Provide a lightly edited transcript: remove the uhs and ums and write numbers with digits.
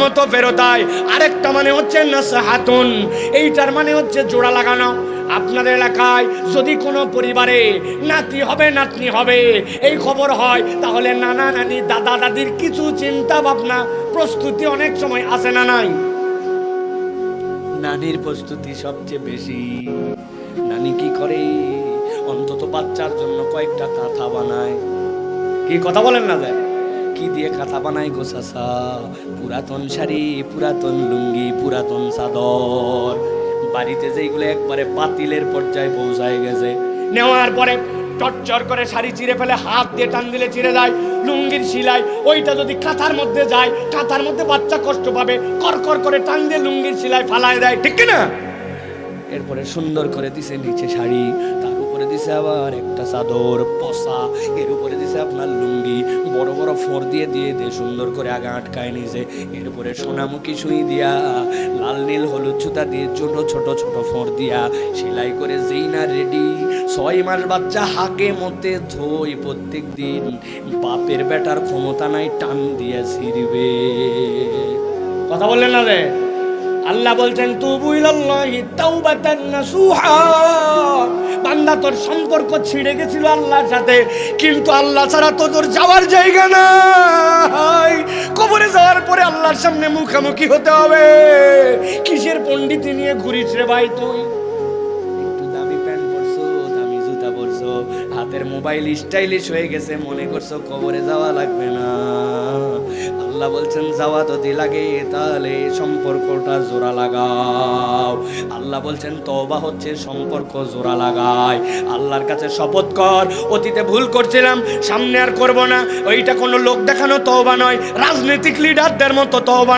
মতো ফেরতায়। আরেকটা মানে হচ্ছে নাসহাতুন, এইটার মানে হচ্ছে জোড়া লাগানো। আপনাদের এলাকায় যদি কোনো পরিবারে নাতি হবে নাতনি হবে এই খবর হয়, তাহলে নানা নানি দাদা দাদির কিছু চিন্তা ভাবনা প্রস্তুতি অনেক সময় আসে না নাই? নানির প্রস্তুতি সবচেয়ে বেশি। নানি কি করে? অন্তত বাচ্চার জন্য কয়েকটা কাঁথা বানায়। কি কথা বলেন না যায়? কি দিয়ে কাঁথা বানায় গো চাচা? পুরাতন শাড়ি, পুরাতন লুঙ্গি, পুরাতন চাদর, বাড়িতে যেগুলো একবারে পাতিলের পর্যায়ে পৌঁছায় গেছে, নেওয়ার পরে চটচর করে শাড়ি চিরে ফেলে, হাত দিয়ে টান দিলে চিরে যায়। লুঙ্গির সিলাই ওইটা যদি কাঁথার মধ্যে যায়, কাঁথার মধ্যে বাচ্চা কষ্ট পাবে, কর কর করে টান দিয়ে লুঙ্গির সিলাই ফালায় দেয়, ঠিক না? এরপরে সুন্দর করে দিছে নিচে শাড়ি, তার উপরে দিছে আবার একটা চাদর পসা, এর উপরে দিছে আপনার লুঙ্গি, বড় বড় ফোর দিয়ে দিয়ে দিয়ে সুন্দর করে আগে আটকায় নিছে। এরপরে সোনামুখী সুই দিয়া, লাল নীল হলুদ সুতা দিয়ে ছোট ছোট ছোট ফোর দিয়া সেলাই করে যেই না রেডি। 6 মাস বাচ্চা হাকে মতে ধোই প্রত্যেক দিন, বাপের বেটার ক্ষমতা নাই টান দিয়া ছিড়বে। কথা বললেন না রে? আল্লাহ বলছেন তুবু ইলাল্লাহি তাওবাতান নাসুহা। বান্দা তোর সম্পর্ক ছিঁড়ে গেছিল আল্লাহর সাথে, কিন্তু আল্লাহ ছাড়া তো তোর যাওয়ার জায়গা নাই। কবরে যাওয়ার পরে আল্লাহর সামনে মুখোমুখি হতে হবে। কিসের পণ্ডিতি নিয়ে ঘুরিস রে ভাই তুই? একটু দামি প্যান্ট পরছো, দামি জুতা পরছো, হাতের মোবাইল স্টাইলিশ হয়ে গেছে, মনে করছো কবরে যাওয়া লাগবে না। আল্লাহ বলছেন যাওয়া যদি লাগে তাহলে সম্পর্কটা জোড়া লাগাও। আল্লাহ বলছেন তওবা হচ্ছে সম্পর্ক জোড়া লাগায়। আল্লাহর কাছে শপথ কর, অতীতে ভুল করছিলাম, সামনে আর করব না। ওইটা কোনো লোক দেখানো তওবা নয়, রাজনৈতিক লিডারদের মতো তওবা।